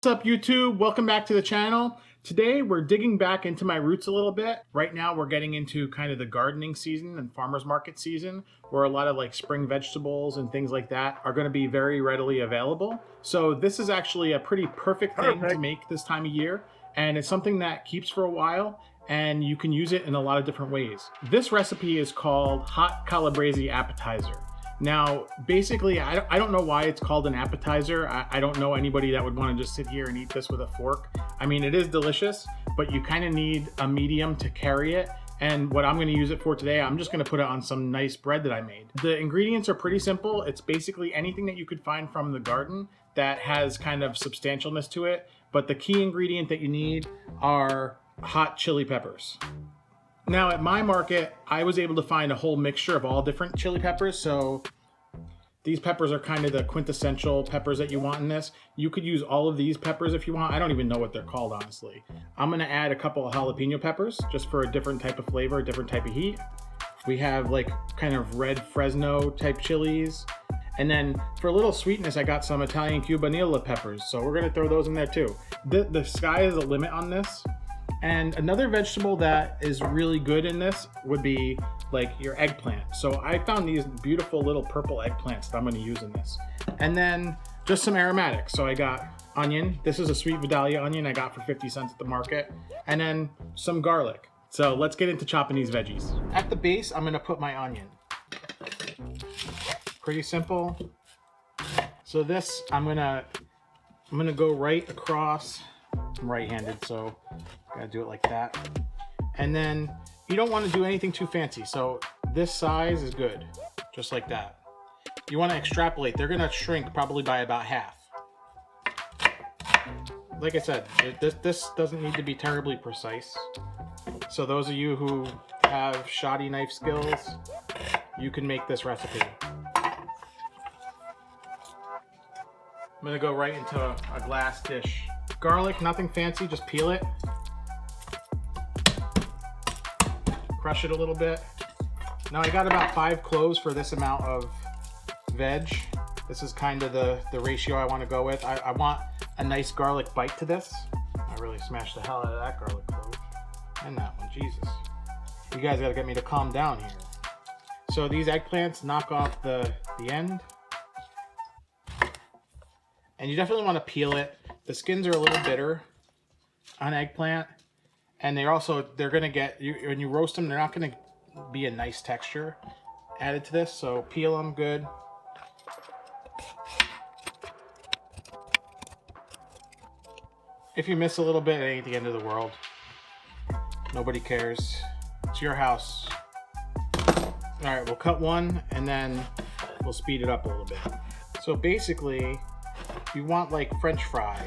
up, YouTube? Welcome back to the channel. Today we're digging back into my roots a little bit. Right now we're getting into kind of the gardening season and farmers market season, where a lot of like spring vegetables and things like that are going to be very readily available. So this is actually a pretty perfect thing to make this time of year, and it's something that keeps for a while and you can use it in a lot of different ways. This recipe is called Hot Calabrese Appetizer. Now, basically, I don't know why it's called an appetizer. I don't know anybody that would want to just sit here and eat this with a fork. I mean, it is delicious, but you kind of need a medium to carry it. And what I'm going to use it for today, I'm just going to put it on some nice bread that I made. The ingredients are pretty simple. It's basically anything that you could find from the garden that has kind of substantialness to it. But the key ingredient that you need are hot chili peppers. Now at my market, I was able to find a whole mixture of all different chili peppers. So these peppers are kind of the quintessential peppers that you want in this. You could use all of these peppers if you want. I don't even know what they're called, honestly. I'm gonna add a couple of jalapeno peppers just for a different type of flavor, a different type of heat. We have like kind of red Fresno type chilies. And then for a little sweetness, I got some Italian Cubanilla peppers. So we're gonna throw those in there too. The sky is the limit on this. And another vegetable that is really good in this would be like your eggplant. So I found these beautiful little purple eggplants that I'm going to use in this. And then just some aromatics. So I got onion. This is a sweet Vidalia onion I got for 50 cents at the market. And then some garlic. So let's get into chopping these veggies. At the base, I'm going to put my onion. Pretty simple. So this, I'm gonna go right across. I'm right-handed, so gotta do it like that. And then you don't want to do anything too fancy, so this size is good, just like that. You want to extrapolate. They're gonna shrink probably by about half. Like I said, this doesn't need to be terribly precise. So those of you who have shoddy knife skills, you can make this recipe. I'm gonna go right into a glass dish. Garlic, nothing fancy, just peel it. Crush it a little bit. Now I got about 5 cloves for this amount of veg. This is kind of the ratio I want to go with. I want a nice garlic bite to this. I really smashed the hell out of that garlic clove. And that one, Jesus. You guys gotta get me to calm down here. So these eggplants knock off the end. And you definitely want to peel it. The skins are a little bitter on eggplant, and they're gonna get, when you roast them, they're not gonna be a nice texture added to this. So peel them good. If you miss a little bit, it ain't the end of the world. Nobody cares. It's your house. All right, we'll cut one and then we'll speed it up a little bit. So basically, you want like French fry.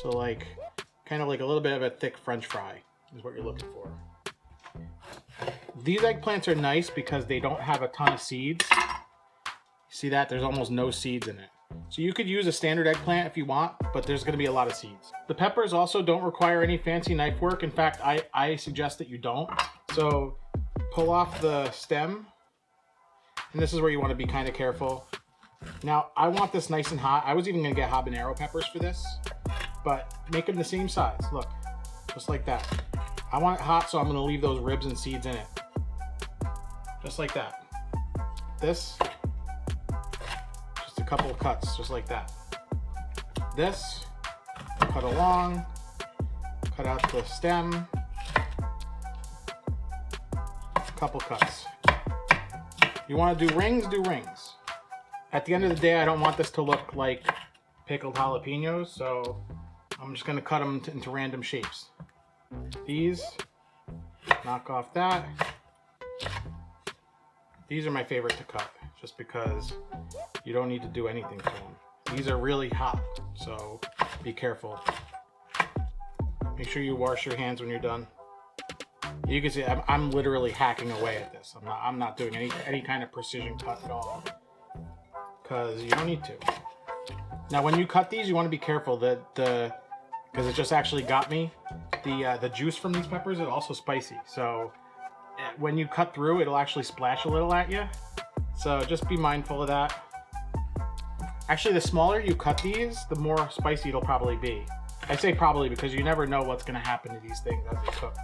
So like, kind of like a little bit of a thick French fry is what you're looking for. These eggplants are nice because they don't have a ton of seeds. See that? There's almost no seeds in it. So you could use a standard eggplant if you want, but there's gonna be a lot of seeds. The peppers also don't require any fancy knife work. In fact, I suggest that you don't. So pull off the stem, and this is where you wanna be kind of careful. Now, I want this nice and hot. I was even gonna get habanero peppers for this, but make them the same size. Look, just like that. I want it hot, so I'm gonna leave those ribs and seeds in it. Just like that. This, just a couple of cuts, just like that. This, cut along, cut out the stem, couple cuts. You wanna do rings, do rings. At the end of the day, I don't want this to look like pickled jalapenos, so I'm just gonna cut them into random shapes. These, knock off that. These are my favorite to cut, just because you don't need to do anything to them. These are really hot, so be careful. Make sure you wash your hands when you're done. You can see I'm literally hacking away at this. I'm not doing any kind of precision cut at all, because you don't need to. Now when you cut these, you want to be careful that because it just actually got me, the juice from these peppers is also spicy. So when you cut through, it'll actually splash a little at you. So just be mindful of that. Actually, the smaller you cut these, the more spicy it'll probably be. I say probably because you never know what's gonna happen to these things as they cook.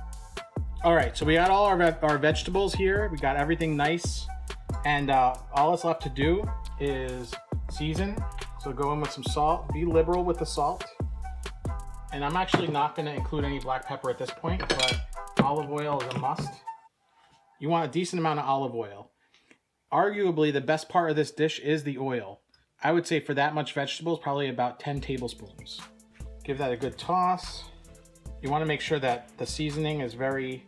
All right, so we got all our vegetables here. We got everything nice. And all that's left to do is season. So go in with some salt, be liberal with the salt. And I'm actually not gonna include any black pepper at this point, but olive oil is a must. You want a decent amount of olive oil. Arguably, the best part of this dish is the oil. I would say for that much vegetables, probably about 10 tablespoons. Give that a good toss. You want to make sure that the seasoning is very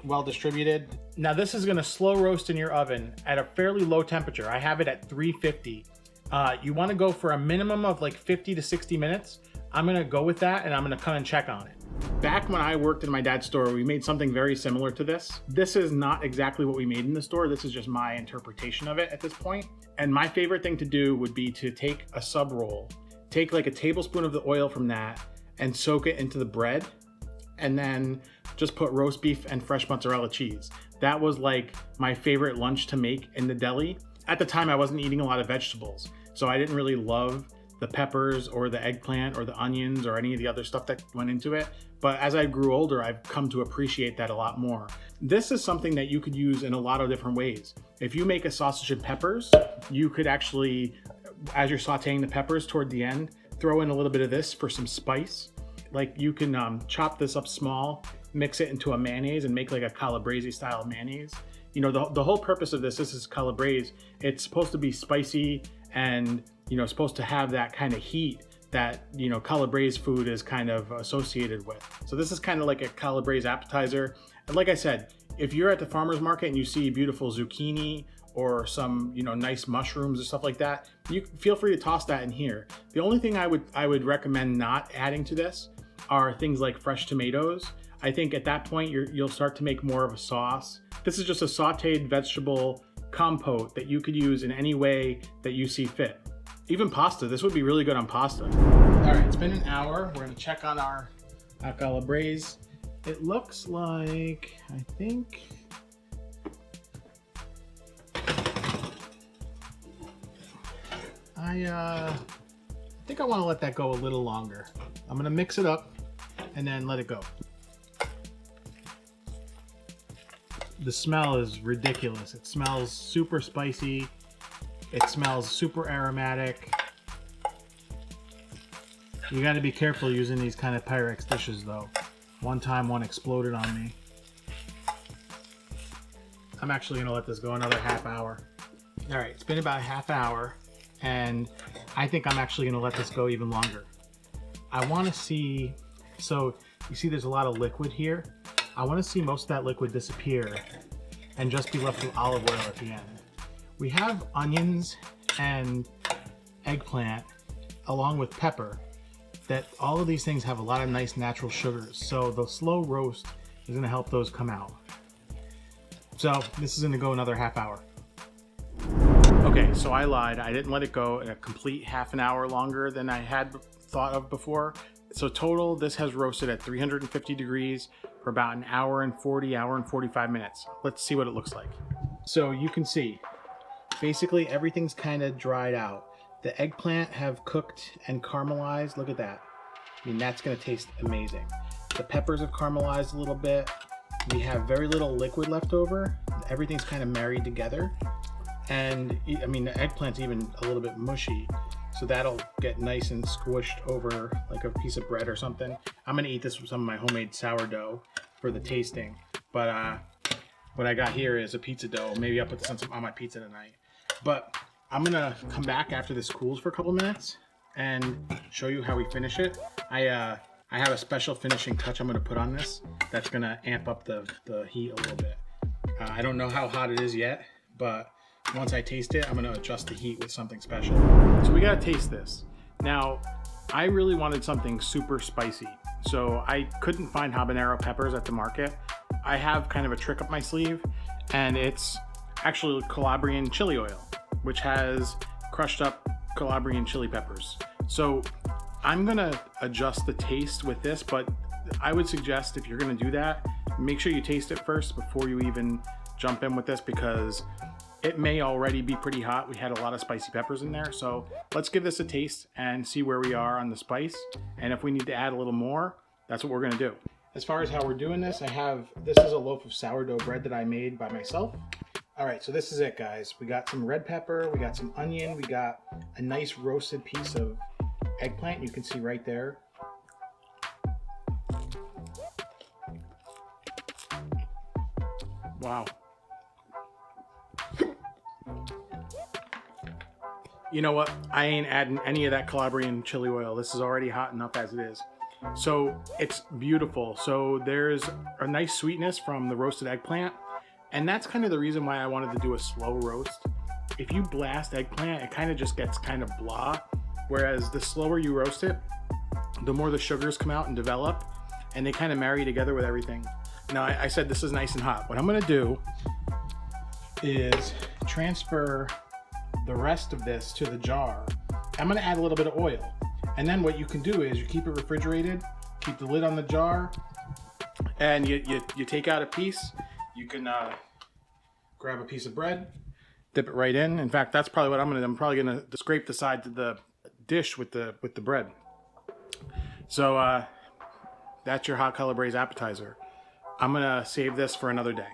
well distributed. Now this is going to slow roast in your oven at a fairly low temperature. I have it at 350. You want to go for a minimum of like 50 to 60 minutes. I'm going to go with that and I'm going to come and check on it. Back when I worked in my dad's store, we made something very similar to this. This is not exactly what we made in the store. This is just my interpretation of it at this point. And my favorite thing to do would be to take a sub roll, take like a tablespoon of the oil from that and soak it into the bread, and then just put roast beef and fresh mozzarella cheese. That was like my favorite lunch to make in the deli. At the time, I wasn't eating a lot of vegetables, so I didn't really love the peppers or the eggplant or the onions or any of the other stuff that went into it. But as I grew older, I've come to appreciate that a lot more. This is something that you could use in a lot of different ways. If you make a sausage and peppers, you could actually, as you're sauteing the peppers toward the end, throw in a little bit of this for some spice. Like you can chop this up small, mix it into a mayonnaise and make like a calabrese style mayonnaise. You know, the whole purpose of this is calabrese. It's supposed to be spicy and, you know, supposed to have that kind of heat that, you know, calabrese food is kind of associated with. So this is kind of like a calabrese appetizer. And like I said, if you're at the farmer's market and you see beautiful zucchini or some, you know, nice mushrooms or stuff like that, you feel free to toss that in here. The only thing I would recommend not adding to this are things like fresh tomatoes. I think at that point you'll start to make more of a sauce. This is just a sauteed vegetable compote that you could use in any way that you see fit. Even pasta, this would be really good on pasta. All right, it's been an hour. We're gonna check on our calabrese. It looks like, I think I want to let that go a little longer. I'm gonna mix it up and then let it go. The smell is ridiculous. It smells super spicy. It smells super aromatic. You got to be careful using these kind of Pyrex dishes though. One time one exploded on me. I'm actually gonna let this go another half hour. All right, it's been about a half hour and I think I'm actually gonna let this go even longer. I wanna see, so you see there's a lot of liquid here. I wanna see most of that liquid disappear and just be left with olive oil at the end. We have onions and eggplant along with pepper, that all of these things have a lot of nice natural sugars. So the slow roast is gonna help those come out. So this is gonna go another half hour. Okay, so I lied. I didn't let it go a complete half an hour longer than I had thought of before. So total, this has roasted at 350 degrees for about an hour and 45 minutes. Let's see what it looks like. So you can see, basically everything's kind of dried out. The eggplant have cooked and caramelized. Look at that. I mean, that's gonna taste amazing. The peppers have caramelized a little bit. We have very little liquid left over. Everything's kind of married together. And I mean, the eggplant's even a little bit mushy. So that'll get nice and squished over like a piece of bread or something. I'm gonna eat this with some of my homemade sourdough for the tasting. But what I got here is a pizza dough. Maybe I'll put this on my pizza tonight. But I'm gonna come back after this cools for a couple minutes and show you how we finish it. I have a special finishing touch I'm gonna put on this that's gonna amp up the heat a little bit. I don't know how hot it is yet, but once I taste it, I'm gonna adjust the heat with something special. So we gotta taste this. Now, I really wanted something super spicy, so I couldn't find habanero peppers at the market. I have kind of a trick up my sleeve, and it's actually Calabrian Chili Oil, which has crushed up Calabrian chili peppers. So I'm gonna adjust the taste with this, but I would suggest if you're gonna do that, make sure you taste it first before you even jump in with this, because it may already be pretty hot. We had a lot of spicy peppers in there. So let's give this a taste and see where we are on the spice. And if we need to add a little more, that's what we're gonna do. As far as how we're doing this, this is a loaf of sourdough bread that I made by myself. All right, so this is it, guys. We got some red pepper, we got some onion, we got a nice roasted piece of eggplant. You can see right there. Wow. You know what? I ain't adding any of that Calabrian chili oil. This is already hot enough as it is. So it's beautiful. So there's a nice sweetness from the roasted eggplant. And that's kind of the reason why I wanted to do a slow roast. If you blast eggplant, it kind of just gets kind of blah. Whereas the slower you roast it, the more the sugars come out and develop, and they kind of marry together with everything. Now, I said this is nice and hot. What I'm gonna do is transfer the rest of this to the jar. I'm gonna add a little bit of oil. And then what you can do is you keep it refrigerated, keep the lid on the jar, and you take out a piece. You can grab a piece of bread, dip it right in. In fact, that's probably what I'm gonna do. I'm probably gonna scrape the sides of the dish with the bread. So that's your hot calabrese appetizer. I'm gonna save this for another day.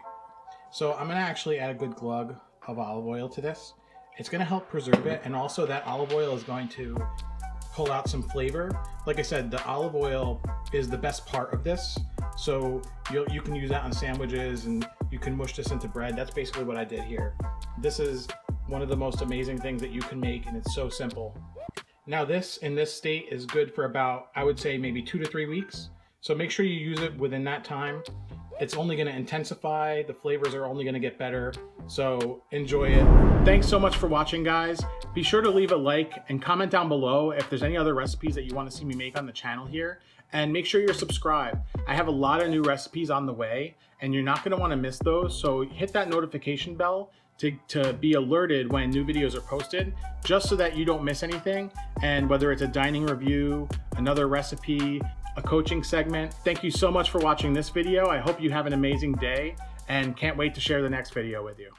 So I'm gonna actually add a good glug of olive oil to this. It's gonna help preserve it, and also that olive oil is going to pull out some flavor. Like I said, the olive oil is the best part of this. So you can use that on sandwiches, and you can mush this into bread. That's basically what I did here. This is one of the most amazing things that you can make, and it's so simple. Now this, in this state, is good for about, I would say, maybe 2 to 3 weeks. So make sure you use it within that time. It's only gonna intensify, the flavors are only gonna get better, so enjoy it. Thanks so much for watching, guys. Be sure to leave a like and comment down below if there's any other recipes that you wanna see me make on the channel here. And make sure you're subscribed. I have a lot of new recipes on the way, and you're not gonna wanna miss those, so hit that notification bell to be alerted when new videos are posted, just so that you don't miss anything. And whether it's a dining review, another recipe, a coaching segment. Thank you so much for watching this video. I hope you have an amazing day and can't wait to share the next video with you.